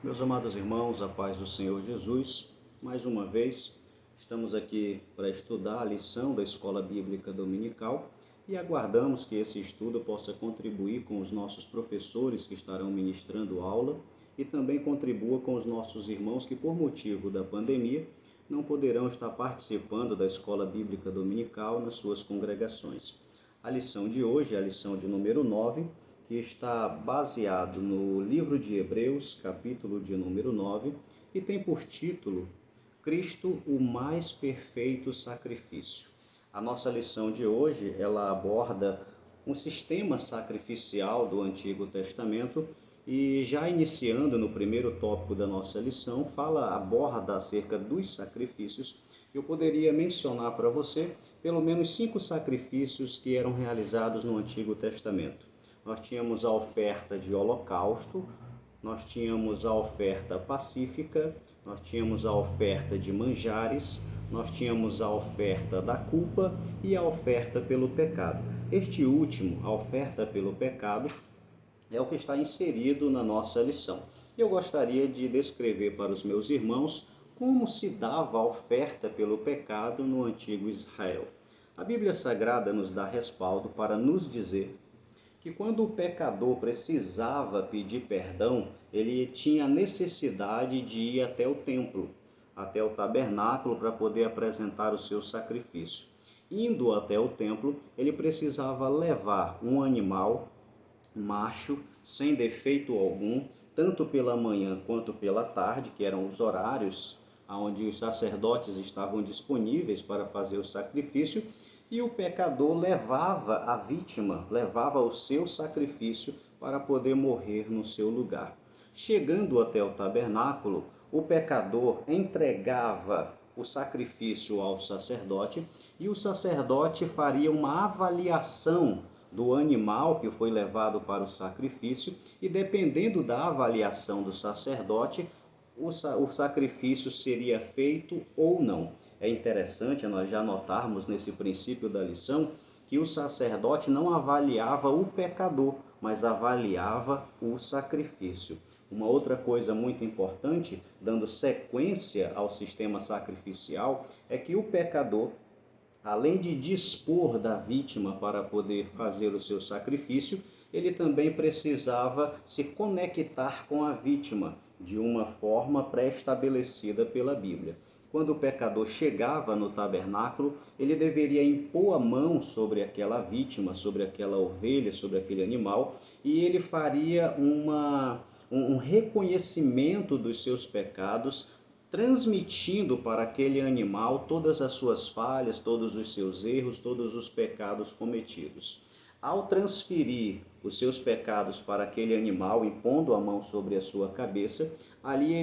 Meus amados irmãos, a paz do Senhor Jesus, mais uma vez estamos aqui para estudar a lição da Escola Bíblica Dominical e aguardamos que esse estudo possa contribuir com os nossos professores que estarão ministrando aula e também contribua com os nossos irmãos que, por motivo da pandemia, não poderão estar participando da Escola Bíblica Dominical nas suas congregações. A lição de hoje é a lição de número 9, que está baseado no livro de Hebreus, capítulo de número 9, e tem por título Cristo, o mais perfeito sacrifício. A nossa lição de hoje, ela aborda um sistema sacrificial do Antigo Testamento e já iniciando no primeiro tópico da nossa lição, aborda acerca dos sacrifícios. Eu poderia mencionar para você pelo menos 5 sacrifícios que eram realizados no Antigo Testamento. Nós tínhamos a oferta de holocausto, nós tínhamos a oferta pacífica, nós tínhamos a oferta de manjares, nós tínhamos a oferta da culpa e a oferta pelo pecado. Este último, a oferta pelo pecado, é o que está inserido na nossa lição. Eu gostaria de descrever para os meus irmãos como se dava a oferta pelo pecado no antigo Israel. A Bíblia Sagrada nos dá respaldo para nos dizer que quando o pecador precisava pedir perdão, ele tinha necessidade de ir até o templo, até o tabernáculo para poder apresentar o seu sacrifício. Indo até o templo, ele precisava levar um animal macho, sem defeito algum, tanto pela manhã quanto pela tarde, que eram os horários onde os sacerdotes estavam disponíveis para fazer o sacrifício, e o pecador levava a vítima, levava o seu sacrifício para poder morrer no seu lugar. Chegando até o tabernáculo, o pecador entregava o sacrifício ao sacerdote e o sacerdote faria uma avaliação do animal que foi levado para o sacrifício e, dependendo da avaliação do sacerdote, o sacrifício seria feito ou não. É interessante nós já notarmos nesse princípio da lição que o sacerdote não avaliava o pecador, mas avaliava o sacrifício. Uma outra coisa muito importante, dando sequência ao sistema sacrificial, é que o pecador, além de dispor da vítima para poder fazer o seu sacrifício, ele também precisava se conectar com a vítima de uma forma pré-estabelecida pela Bíblia. Quando o pecador chegava no tabernáculo, ele deveria impor a mão sobre aquela vítima, sobre aquela ovelha, sobre aquele animal, e ele faria um reconhecimento dos seus pecados, transmitindo para aquele animal todas as suas falhas, todos os seus erros, todos os pecados cometidos. Ao transferir os seus pecados para aquele animal, impondo a mão sobre a sua cabeça, ali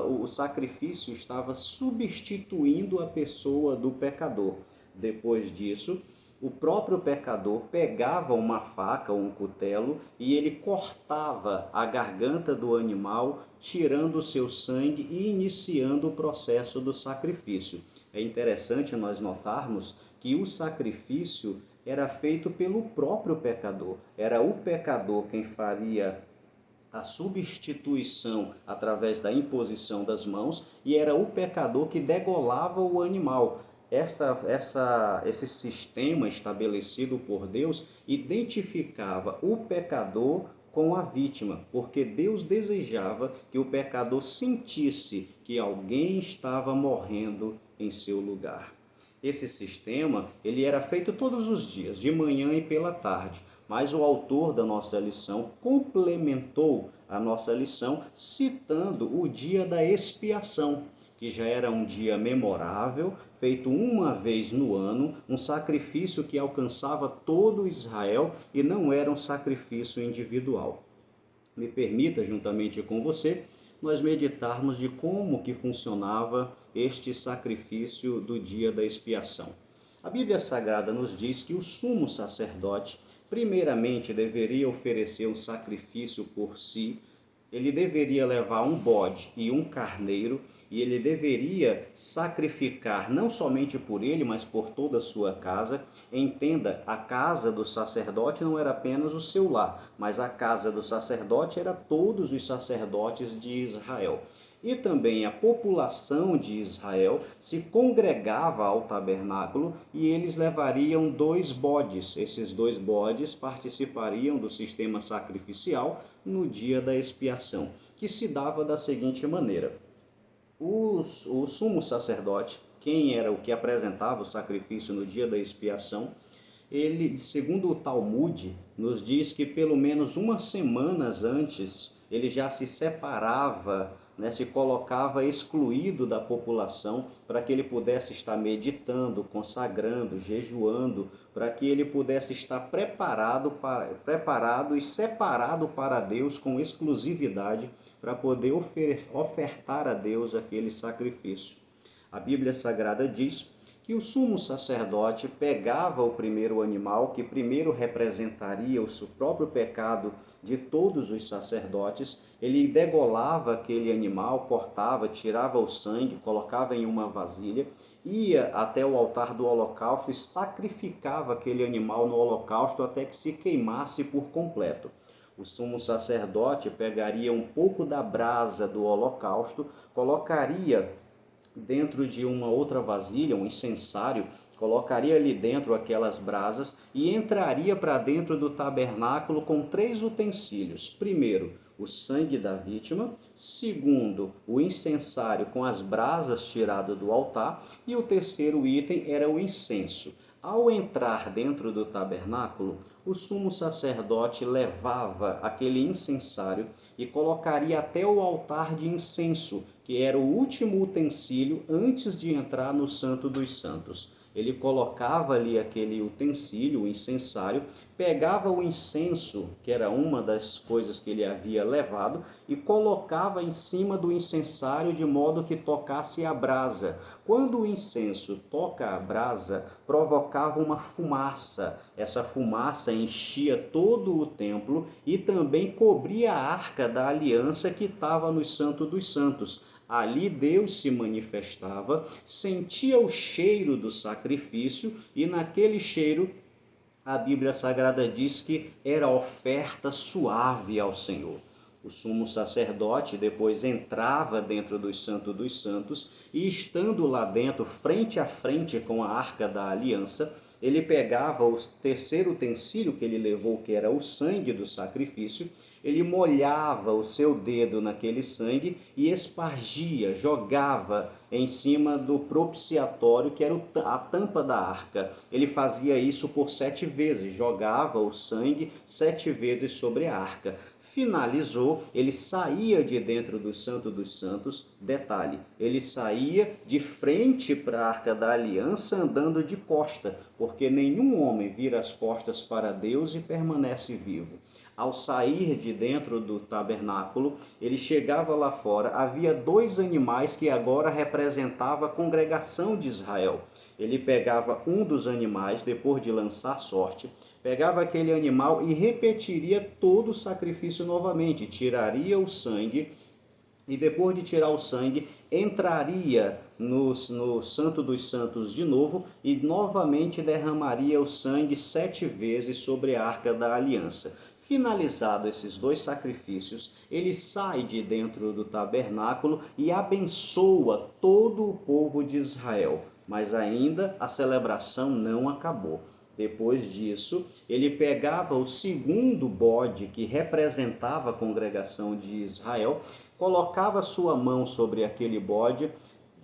o sacrifício estava substituindo a pessoa do pecador. Depois disso, o próprio pecador pegava uma faca ou um cutelo e ele cortava a garganta do animal, tirando o seu sangue e iniciando o processo do sacrifício. É interessante nós notarmos que o sacrifício era feito pelo próprio pecador. Era o pecador quem faria a substituição através da imposição das mãos e era o pecador que degolava o animal. Esse sistema estabelecido por Deus identificava o pecador com a vítima, porque Deus desejava que o pecador sentisse que alguém estava morrendo em seu lugar. Esse sistema ele era feito todos os dias, de manhã e pela tarde, mas o autor da nossa lição complementou a nossa lição citando o dia da expiação, que já era um dia memorável, feito uma vez no ano, um sacrifício que alcançava todo Israel e não era um sacrifício individual. Me permita, juntamente com você, nós meditarmos de como que funcionava este sacrifício do dia da expiação. A Bíblia Sagrada nos diz que o sumo sacerdote, primeiramente, deveria oferecer um sacrifício por si. Ele deveria levar um bode e um carneiro e ele deveria sacrificar não somente por ele, mas por toda a sua casa. Entenda, a casa do sacerdote não era apenas o seu lar, mas a casa do sacerdote era todos os sacerdotes de Israel. E também a população de Israel se congregava ao tabernáculo e eles levariam 2 bodes. Esses 2 bodes participariam do sistema sacrificial no dia da expiação, que se dava da seguinte maneira: o sumo sacerdote, quem era o que apresentava o sacrifício no dia da expiação, ele, segundo o Talmud, nos diz que pelo menos umas semanas antes ele já se separava, né, se colocava excluído da população para que ele pudesse estar meditando, consagrando, jejuando, para que ele pudesse estar preparado e separado para Deus com exclusividade para poder ofertar a Deus aquele sacrifício. A Bíblia Sagrada diz que o sumo sacerdote pegava o primeiro animal, que primeiro representaria o seu próprio pecado de todos os sacerdotes, ele degolava aquele animal, cortava, tirava o sangue, colocava em uma vasilha, ia até o altar do holocausto e sacrificava aquele animal no holocausto até que se queimasse por completo. O sumo sacerdote pegaria um pouco da brasa do holocausto, colocaria dentro de uma outra vasilha, um incensário, colocaria ali dentro aquelas brasas e entraria para dentro do tabernáculo com 3 utensílios. Primeiro, o sangue da vítima. Segundo, o incensário com as brasas tirado do altar. E o terceiro item era o incenso. Ao entrar dentro do tabernáculo, o sumo sacerdote levava aquele incensário e colocaria até o altar de incenso, que era o último utensílio antes de entrar no Santo dos Santos. Ele colocava ali aquele utensílio, o incensário, pegava o incenso, que era uma das coisas que ele havia levado, e colocava em cima do incensário de modo que tocasse a brasa. Quando o incenso toca a brasa, provocava uma fumaça. Essa fumaça enchia todo o templo e também cobria a arca da aliança que estava no Santo dos Santos. Ali Deus se manifestava, sentia o cheiro do sacrifício e naquele cheiro a Bíblia Sagrada diz que era oferta suave ao Senhor. O sumo sacerdote depois entrava dentro do Santo dos Santos e, estando lá dentro, frente a frente com a arca da aliança, ele pegava o terceiro utensílio que ele levou, que era o sangue do sacrifício, ele molhava o seu dedo naquele sangue e espargia, jogava em cima do propiciatório, que era a tampa da arca. Ele fazia isso por 7 vezes, jogava o sangue 7 vezes sobre a arca. Finalizou, ele saía de dentro do Santo dos Santos. Detalhe, ele saía de frente para a Arca da Aliança andando de costa, porque nenhum homem vira as costas para Deus e permanece vivo. Ao sair de dentro do tabernáculo, ele chegava lá fora, havia 2 animais que agora representavam a congregação de Israel. Ele pegava um dos animais, depois de lançar sorte, pegava aquele animal e repetiria todo o sacrifício novamente, tiraria o sangue e depois de tirar o sangue, entraria no Santo dos Santos de novo e novamente derramaria o sangue 7 vezes sobre a Arca da Aliança. Finalizado esses 2 sacrifícios, ele sai de dentro do tabernáculo e abençoa todo o povo de Israel. Mas ainda a celebração não acabou. Depois disso, ele pegava o segundo bode que representava a congregação de Israel, colocava sua mão sobre aquele bode,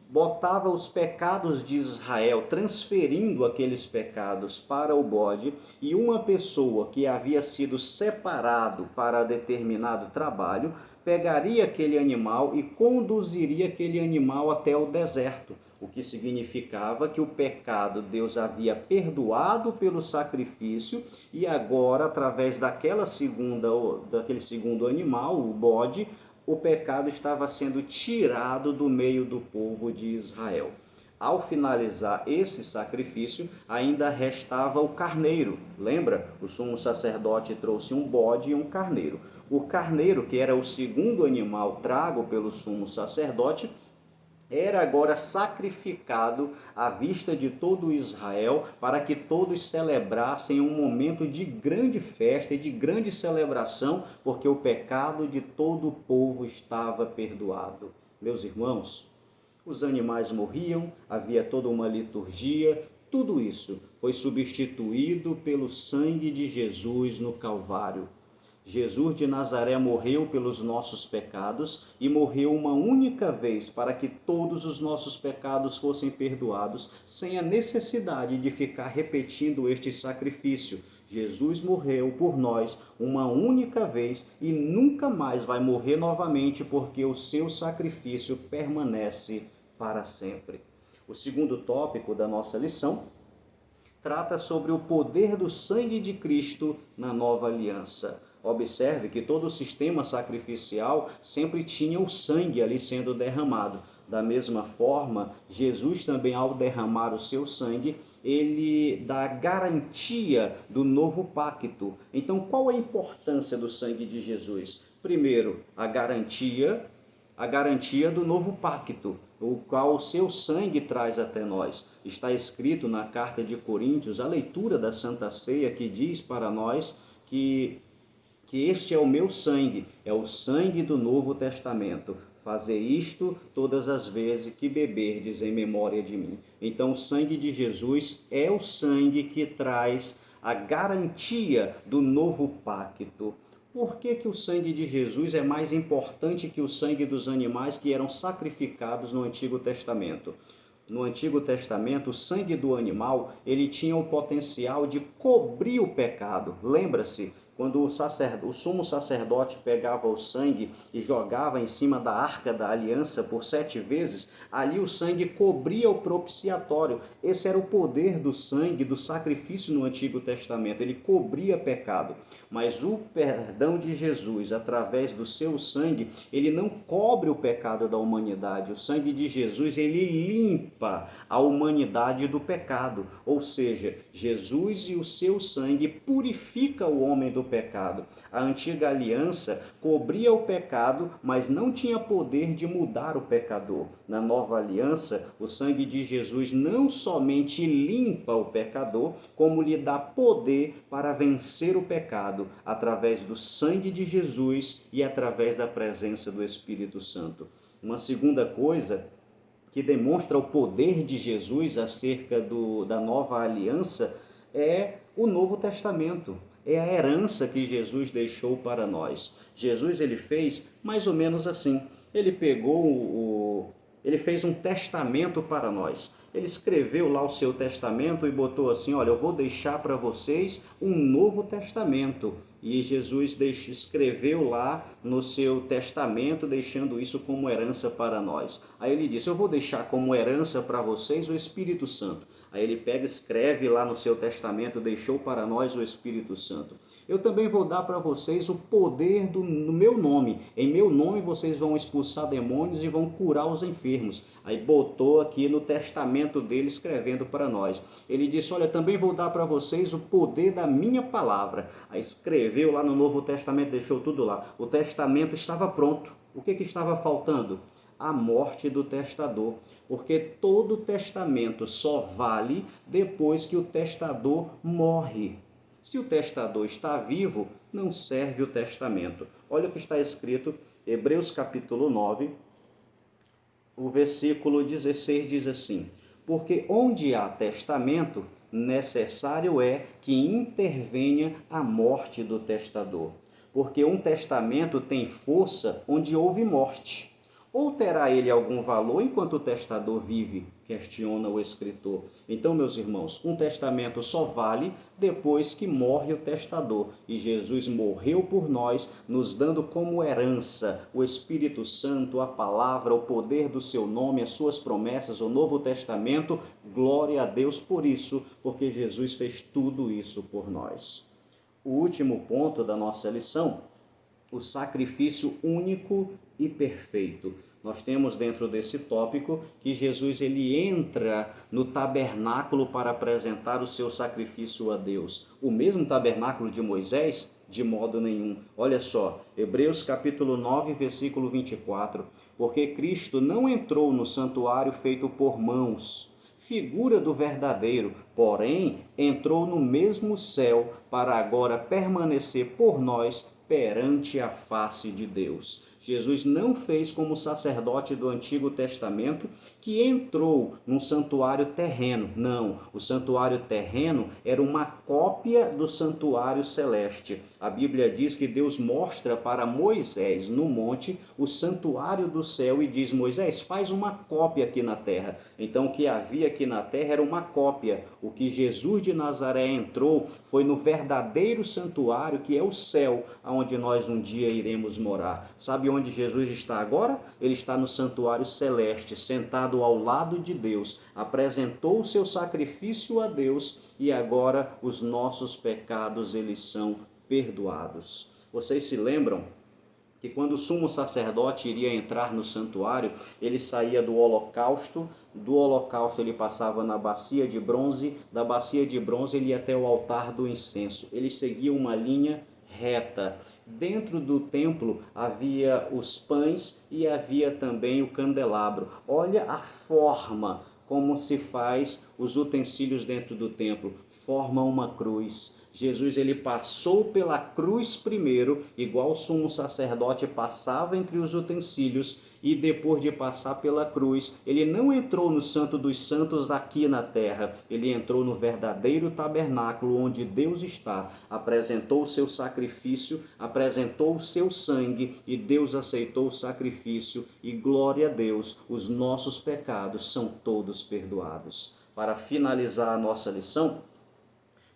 botava os pecados de Israel, transferindo aqueles pecados para o bode, e uma pessoa que havia sido separado para determinado trabalho, pegaria aquele animal e conduziria aquele animal até o deserto, o que significava que o pecado Deus havia perdoado pelo sacrifício e agora, através daquele segundo animal, o bode, o pecado estava sendo tirado do meio do povo de Israel. Ao finalizar esse sacrifício, ainda restava o carneiro. Lembra? O sumo sacerdote trouxe um bode e um carneiro. O carneiro, que era o segundo animal trago pelo sumo sacerdote, era agora sacrificado à vista de todo Israel, para que todos celebrassem um momento de grande festa e de grande celebração, porque o pecado de todo o povo estava perdoado. Meus irmãos, os animais morriam, havia toda uma liturgia, tudo isso foi substituído pelo sangue de Jesus no Calvário. Jesus de Nazaré morreu pelos nossos pecados e morreu uma única vez para que todos os nossos pecados fossem perdoados, sem a necessidade de ficar repetindo este sacrifício. Jesus morreu por nós uma única vez e nunca mais vai morrer novamente, porque o seu sacrifício permanece para sempre. O segundo tópico da nossa lição trata sobre o poder do sangue de Cristo na nova aliança. Observe que todo o sistema sacrificial sempre tinha o sangue ali sendo derramado. Da mesma forma, Jesus também, ao derramar o seu sangue, ele dá garantia do novo pacto. Então, qual a importância do sangue de Jesus? Primeiro, a garantia do novo pacto, o qual o seu sangue traz até nós. Está escrito na carta de Coríntios, a leitura da Santa Ceia, que diz para nós que este é o meu sangue, é o sangue do Novo Testamento. Fazer isto todas as vezes que beberdes em memória de mim. Então, o sangue de Jesus é o sangue que traz a garantia do novo pacto. Por que o sangue de Jesus é mais importante que o sangue dos animais que eram sacrificados no Antigo Testamento? No Antigo Testamento, o sangue do animal, ele tinha o potencial de cobrir o pecado. Lembra-se? Quando o sumo sacerdote pegava o sangue e jogava em cima da arca da aliança por 7 vezes, ali o sangue cobria o propiciatório. Esse era o poder do sangue, do sacrifício no Antigo Testamento. Ele cobria pecado. Mas o perdão de Jesus, através do seu sangue, ele não cobre o pecado da humanidade. O sangue de Jesus, ele limpa a humanidade do pecado. Ou seja, Jesus e o seu sangue purifica o homem do pecado. A antiga aliança cobria o pecado, mas não tinha poder de mudar o pecador. Na nova aliança, o sangue de Jesus não somente limpa o pecador, como lhe dá poder para vencer o pecado, através do sangue de Jesus e através da presença do Espírito Santo. Uma segunda coisa que demonstra o poder de Jesus acerca da nova aliança é o Novo Testamento. É a herança que Jesus deixou para nós. Jesus, ele fez mais ou menos assim. Ele ele fez um testamento para nós. Ele escreveu lá o seu testamento e botou assim: olha, eu vou deixar para vocês um novo testamento. E Jesus escreveu lá no seu testamento, deixando isso como herança para nós. Aí ele disse: eu vou deixar como herança para vocês o Espírito Santo. Aí ele pega, escreve lá no seu testamento: deixou para nós o Espírito Santo. Eu também vou dar para vocês o poder no meu nome. Em meu nome vocês vão expulsar demônios e vão curar os enfermos. Aí botou aqui no testamento dele, escrevendo para nós. Ele disse: olha, também vou dar para vocês o poder da minha palavra. Aí escreveu lá no Novo Testamento, deixou tudo lá. O testamento estava pronto. O que estava faltando? A morte do testador, porque todo testamento só vale depois que o testador morre. Se o testador está vivo, não serve o testamento. Olha o que está escrito, Hebreus capítulo 9, o versículo 16 diz assim: porque onde há testamento, necessário é que intervenha a morte do testador, porque um testamento tem força onde houve morte. Ou terá ele algum valor enquanto o testador vive? Questiona o escritor. Então, meus irmãos, um testamento só vale depois que morre o testador. E Jesus morreu por nós, nos dando como herança o Espírito Santo, a palavra, o poder do seu nome, as suas promessas, o Novo Testamento. Glória a Deus por isso, porque Jesus fez tudo isso por nós. O último ponto da nossa lição: o sacrifício único e perfeito. Nós temos dentro desse tópico que Jesus ele entra no tabernáculo para apresentar o seu sacrifício a Deus. O mesmo tabernáculo de Moisés De modo nenhum. Olha só, Hebreus capítulo 9, versículo 24. Porque Cristo não entrou no santuário feito por mãos, figura do verdadeiro, porém entrou no mesmo céu para agora permanecer por nós perante a face de Deus. Jesus não fez como o sacerdote do Antigo Testamento que entrou num santuário terreno. Não, o santuário terreno era uma cópia do santuário celeste. A Bíblia diz que Deus mostra para Moisés no monte o santuário do céu e diz: Moisés, faz uma cópia aqui na terra. Então o que havia aqui na terra era uma cópia. O que Jesus de Nazaré entrou foi no verdadeiro santuário, que é o céu, onde nós um dia iremos morar. Sabe onde Jesus está agora? Ele está no santuário celeste, sentado ao lado de Deus. Apresentou o seu sacrifício a Deus e agora os nossos pecados eles são perdoados. Vocês se lembram que quando o sumo sacerdote iria entrar no santuário, ele saía do holocausto ele passava na bacia de bronze, da bacia de bronze ele ia até o altar do incenso. Ele seguia uma linha reta. Dentro do templo havia os pães e havia também o candelabro. Olha a forma como se faz os utensílios dentro do templo. Forma uma cruz. Jesus ele passou pela cruz primeiro, igual o sumo sacerdote passava entre os utensílios, e depois de passar pela cruz, ele não entrou no Santo dos Santos aqui na terra, ele entrou no verdadeiro tabernáculo onde Deus está, apresentou o seu sacrifício, apresentou o seu sangue e Deus aceitou o sacrifício e glória a Deus, os nossos pecados são todos perdoados. Para finalizar a nossa lição,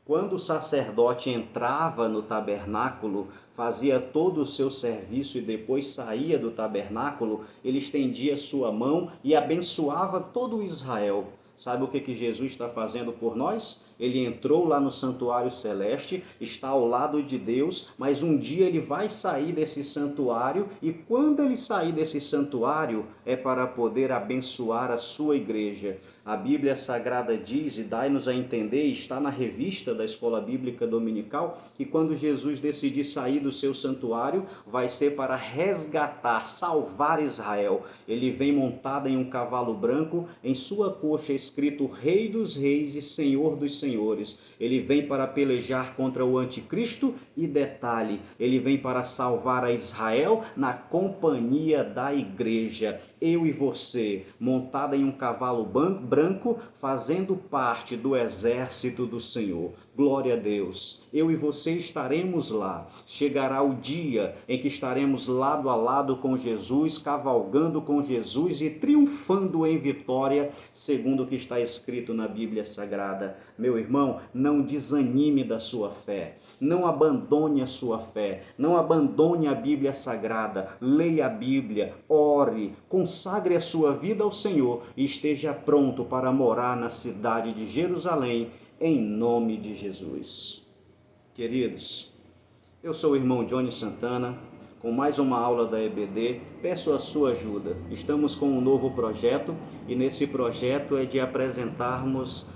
quando o sacerdote entrava no tabernáculo, fazia todo o seu serviço e depois saía do tabernáculo, ele estendia sua mão e abençoava todo o Israel. Sabe o que Jesus está fazendo por nós? Ele entrou lá no santuário celeste, está ao lado de Deus, mas um dia ele vai sair desse santuário e quando ele sair desse santuário é para poder abençoar a sua igreja. A Bíblia Sagrada diz e dá-nos a entender, está na revista da Escola Bíblica Dominical, que quando Jesus decidir sair do seu santuário, vai ser para resgatar, salvar Israel. Ele vem montado em um cavalo branco, em sua coxa escrito Rei dos Reis e Senhor dos Senhores. Ele vem para pelejar contra o anticristo e detalhe, ele vem para salvar a Israel na companhia da igreja. Eu e você, montada em um cavalo branco, fazendo parte do exército do Senhor. Glória a Deus. Eu e você estaremos lá. Chegará o dia em que estaremos lado a lado com Jesus, cavalgando com Jesus e triunfando em vitória, segundo o que está escrito na Bíblia Sagrada. Meu irmão, não desanime da sua fé. Não abandone a sua fé. Não abandone a Bíblia Sagrada. Leia a Bíblia, ore, consagre a sua vida ao Senhor e esteja pronto para morar na cidade de Jerusalém, em nome de Jesus. Queridos, eu sou o irmão Johnny Santana, com mais uma aula da EBD, peço a sua ajuda. Estamos com um novo projeto e nesse projeto é de apresentarmos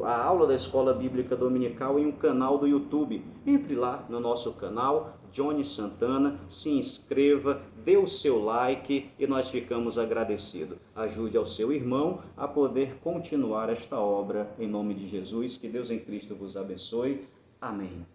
a aula da Escola Bíblica Dominical em um canal do YouTube. Entre lá no nosso canal, Johnny Santana, se inscreva, dê o seu like e nós ficamos agradecidos. Ajude ao seu irmão a poder continuar esta obra em nome de Jesus. Que Deus em Cristo vos abençoe. Amém.